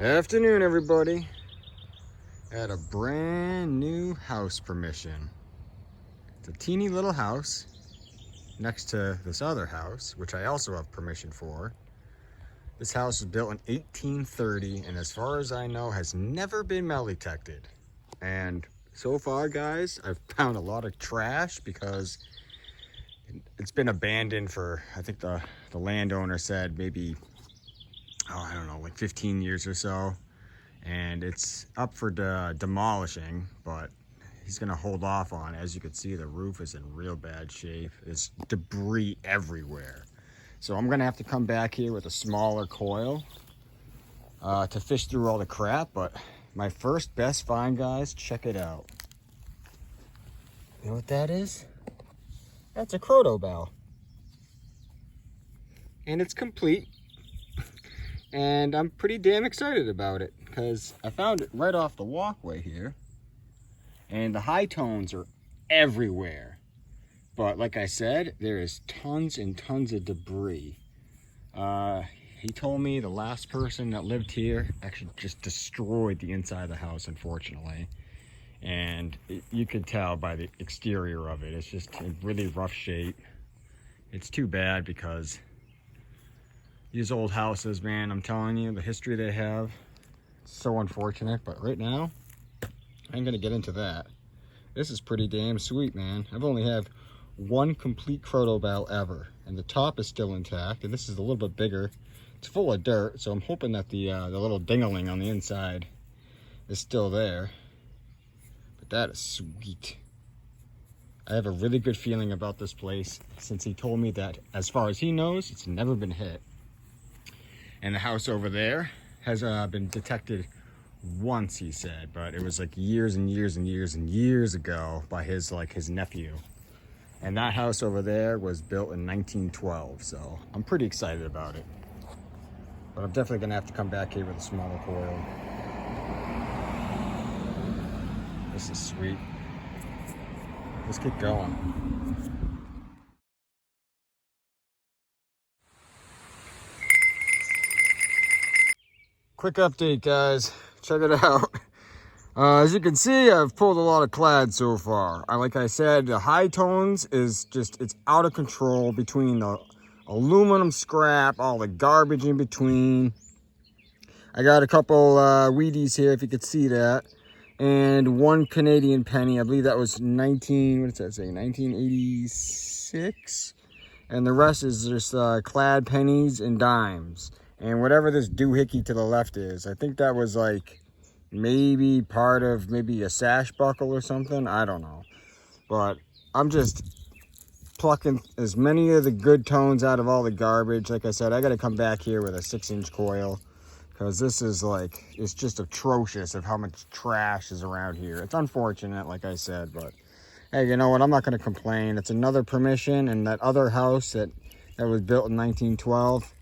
Afternoon, everybody. At a brand new house permission. It's a teeny little house next to this other house, which I also have permission for. This house was built in 1830, and as far as I know, has never been metal detected. And so far, guys, I've found a lot of trash because it's been abandoned for, I think the landowner said maybe, I don't know, like 15 years or so. And it's up for demolishing, but he's gonna hold off on it. As you can see, the roof is in real bad shape. There's debris everywhere. So I'm gonna have to come back here with a smaller coil to fish through all the crap. But my first best find, guys, check it out. You know what that is? That's a croto bell. And it's complete. And I'm pretty damn excited about it because I found it right off the walkway here. And the high tones are everywhere. But like I said, there is tons and tons of debris. He told me the last person that lived here actually just destroyed the inside of the house, unfortunately. And you could tell by the exterior of it. It's just in really rough shape. It's too bad because these old houses, man, I'm telling you, the history they have, so unfortunate. But right now, I ain't gonna get into that. This is pretty damn sweet, man. I've only had one complete croto bell ever, and the top is still intact, and this is a little bit bigger. It's full of dirt, so I'm hoping that the little dingling on the inside is still there. But that is sweet. I have a really good feeling about this place since he told me that, as far as he knows, it's never been hit. And the house over there has been detected once, he said, but it was like years and years and years and years ago by his nephew. And that house over there was built in 1912, so I'm pretty excited about it. But I'm definitely gonna have to come back here with a smaller coil. This is sweet. Let's keep going. Quick update, guys. Check it out. As you can see, I've pulled a lot of clad so far. Like I said, the high tones is just, it's out of control between the aluminum scrap, all the garbage in between. I got a couple Wheaties here, if you could see that. And one Canadian penny. I believe that was 1986. And the rest is just clad pennies and dimes. And whatever this doohickey to the left is, I think that was like maybe part of maybe a sash buckle or something. I don't know. But I'm just plucking as many of the good tones out of all the garbage. Like I said, I got to come back here with a 6-inch coil because this is like, it's just atrocious of how much trash is around here. It's unfortunate, like I said, but hey, you know what? I'm not going to complain. It's another permission, and that other house that was built in 1912,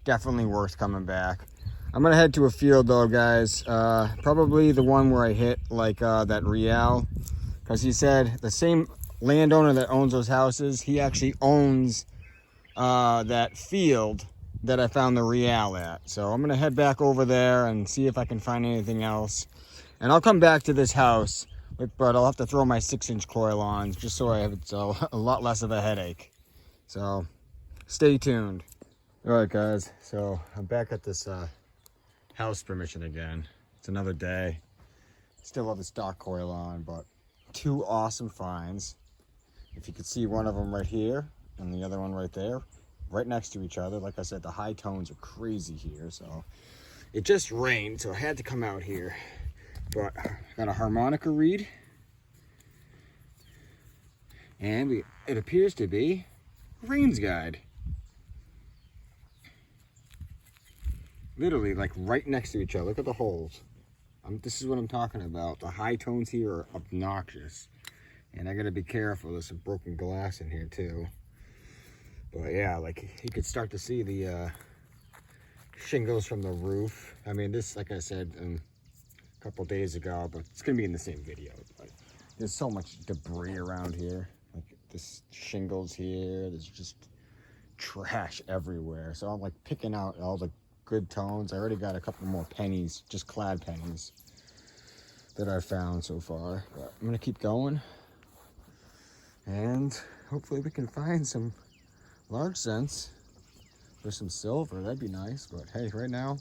definitely worth coming back. I'm going to head to a field, though, guys. Probably the one where I hit, like, that Riel. Because he said the same landowner that owns those houses, he actually owns that field that I found the Riel at. So I'm going to head back over there and see if I can find anything else. And I'll come back to this house. But I'll have to throw my 6-inch coil on just so I have a lot less of a headache. So stay tuned. All right, guys. So I'm back at this house permission again. It's another day. Still have the stock coil on, but two awesome finds. If you could see one of them right here and the other one right there, right next to each other. Like I said, the high tones are crazy here. So it just rained, so I had to come out here. But I got a harmonica reed, and it appears to be Rains Guide. Literally, like right next to each other. Look at the holes. This is what I'm talking about. The high tones here are obnoxious, and I gotta be careful. There's some broken glass in here too. But yeah, like you could start to see the shingles from the roof. I mean, this, like I said, couple days ago, but it's gonna be in the same video. But there's so much debris around here, like this shingles here. There's just trash everywhere. So I'm like picking out all the good tones. I already got a couple more pennies, just clad pennies, that I've found so far. But I'm gonna keep going, and hopefully we can find some large cents for some silver. That'd be nice. But hey, right now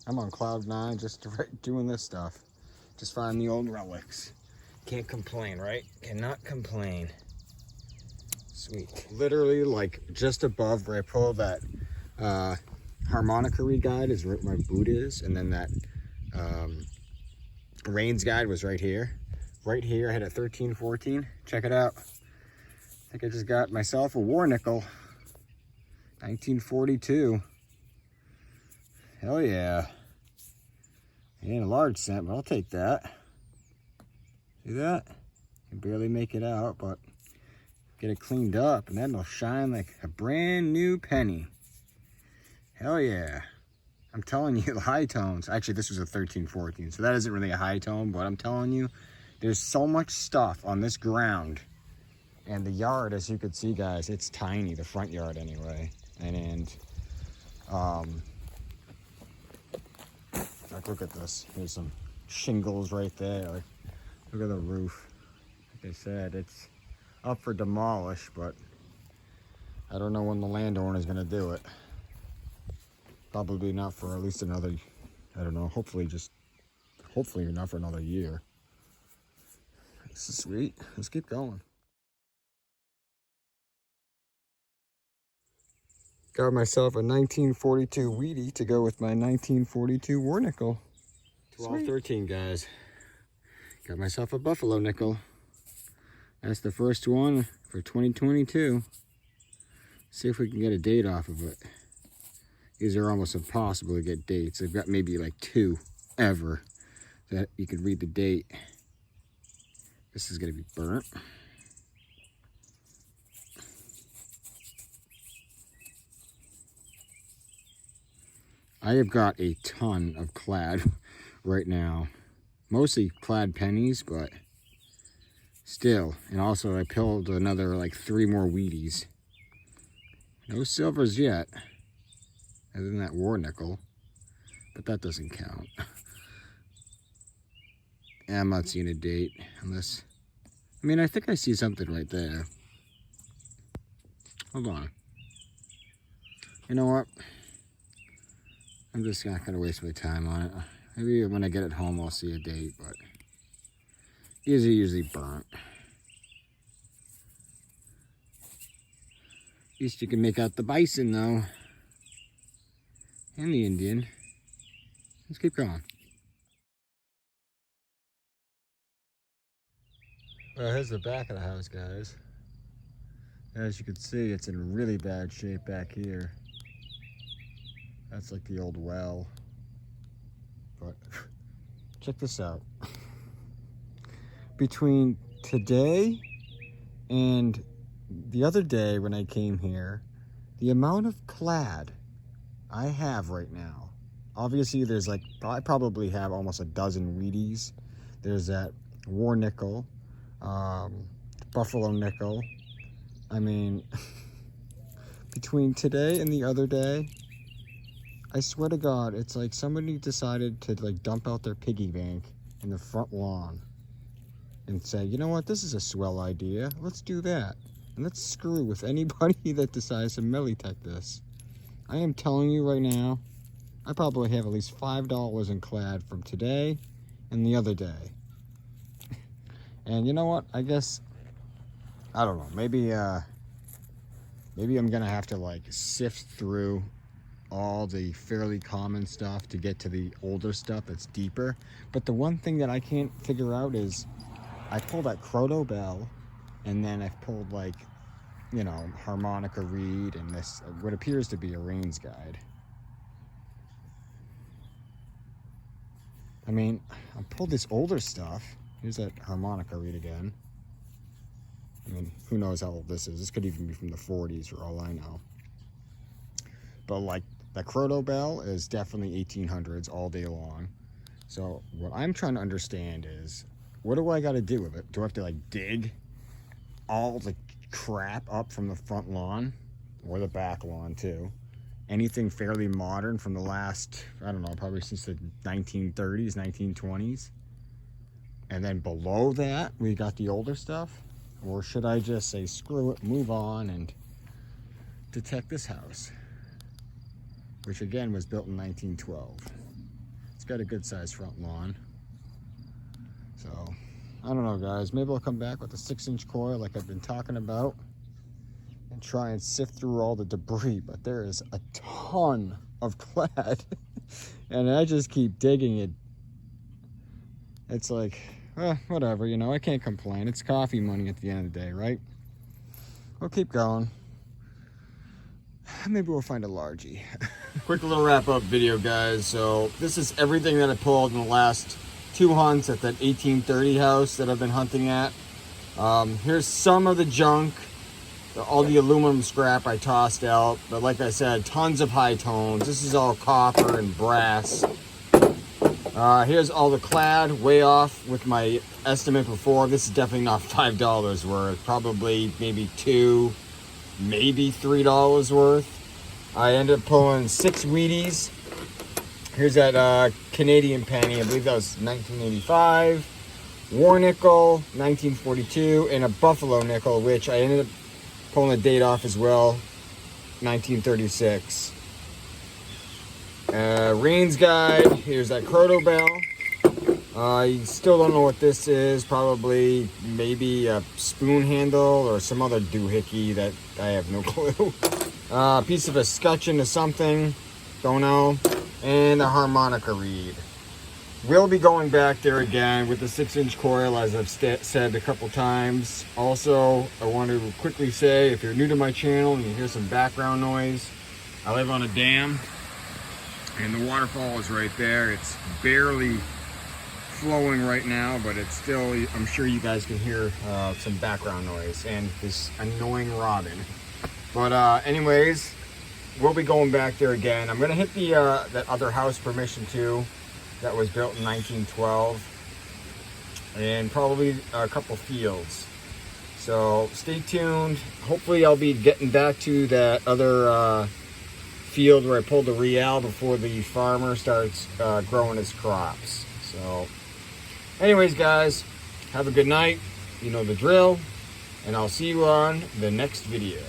I'm on cloud 9, just doing this stuff, just finding the old relics. Can't complain, right? Cannot complain. Sweet. Literally, like, just above where I pulled that harmonica reed guide is where my boot is, and then that Rains guide was right here. Right here, I had a 1314. Check it out. I think I just got myself a war nickel. 1942. Hell yeah. Ain't a large cent, but I'll take that. See that? Can barely make it out, but get it cleaned up, and then it'll shine like a brand new penny. Hell yeah. I'm telling you, the high tones. Actually, this was a 1314, so that isn't really a high tone, but I'm telling you, there's so much stuff on this ground. And the yard, as you could see, guys, it's tiny, the front yard anyway. And like, look at this. There's some shingles right there. Like, look at the roof. Like I said, it's up for demolish, but I don't know when the landowner is going to do it. Probably not for at least another, I don't know, hopefully not for another year. This is sweet. Let's keep going. Got myself a 1942 Wheatie to go with my 1942 war nickel. 1213, guys. Got myself a buffalo nickel. That's the first one for 2022. See if we can get a date off of it. These are almost impossible to get dates. I've got maybe like 2 ever that you could read the date. This is gonna be burnt. I have got a ton of clad right now. Mostly clad pennies, but still. And also I pulled another like 3 more Wheaties. No silvers yet, other than that war nickel, but that doesn't count. And I'm not seeing a date unless, I mean, I think I see something right there. Hold on. You know what? I'm just not gonna waste my time on it. Maybe when I get it home, I'll see a date, but these are usually burnt. At least you can make out the bison though, and the Indian. Let's keep going. Well, here's the back of the house, guys. As you can see, it's in really bad shape back here. That's like the old well. But check this out. Between today and the other day when I came here, the amount of clad I have right now. Obviously, there's like, I probably have almost a dozen Wheaties. There's that war nickel, buffalo nickel. I mean, between today and the other day, I swear to God, it's like somebody decided to like dump out their piggy bank in the front lawn and say, you know what, this is a swell idea. Let's do that. And let's screw with anybody that decides to Melitech this. I am telling you right now, I probably have at least $5 in clad from today and the other day. And you know what? I guess, I don't know, maybe I'm gonna have to like sift through all the fairly common stuff to get to the older stuff that's deeper. But the one thing that I can't figure out is I pulled that Croto Bell, and then I've pulled like, you know, harmonica reed and this, what appears to be a Rains guide. I mean, I pulled this older stuff. Here's that harmonica reed again. I mean, who knows how old this is. This could even be from the 40s for all I know. But like, the Croto Bell is definitely 1800s all day long. So what I'm trying to understand is, what do I got to do with it? Do I have to like dig all the crap up from the front lawn or the back lawn too, anything fairly modern from the last, I don't know, probably since the 1930s, 1920s. And then below that, we got the older stuff. Or should I just say, screw it, move on and detect this house, which again was built in 1912. It's got a good sized front lawn. So, I don't know, guys. Maybe I'll come back with a 6-inch coil like I've been talking about and try and sift through all the debris. But there is a ton of clad. And I just keep digging it. It's like, whatever, you know, I can't complain. It's coffee money at the end of the day, right? We'll keep going. Maybe we'll find a largie. Quick little wrap-up video, guys. So this is everything that I pulled in the last 2 hunts at that 1830 house that I've been hunting at. Here's some of the junk. All the aluminum scrap I tossed out. But like I said, tons of high tones. This is all copper and brass. Here's all the clad, way off with my estimate before. This is definitely not $5 worth. Probably maybe $2, maybe $3 worth. I ended up pulling 6 Wheaties. Here's that Canadian penny. I believe that was 1985. War nickel, 1942. And a buffalo nickel, which I ended up pulling a date off as well, 1936. Rains guide. Here's that Croto bell. You still don't know what this is. Probably maybe a spoon handle or some other doohickey that I have no clue. Piece of a scutcheon to something, don't know. And a harmonica reed. We'll be going back there again with the 6-inch coil, as I've said a couple times. Also, I want to quickly say, if you're new to my channel and you hear some background noise, I live on a dam. And the waterfall is right there. It's barely flowing right now, but it's still, I'm sure you guys can hear some background noise and this annoying robin. But anyways, we'll be going back there again. I'm gonna hit the that other house permission too, that was built in 1912, and probably a couple fields. So stay tuned. Hopefully I'll be getting back to that other field where I pulled the Real before the farmer starts growing his crops. So anyways, guys, have a good night. You know the drill, and I'll see you on the next video.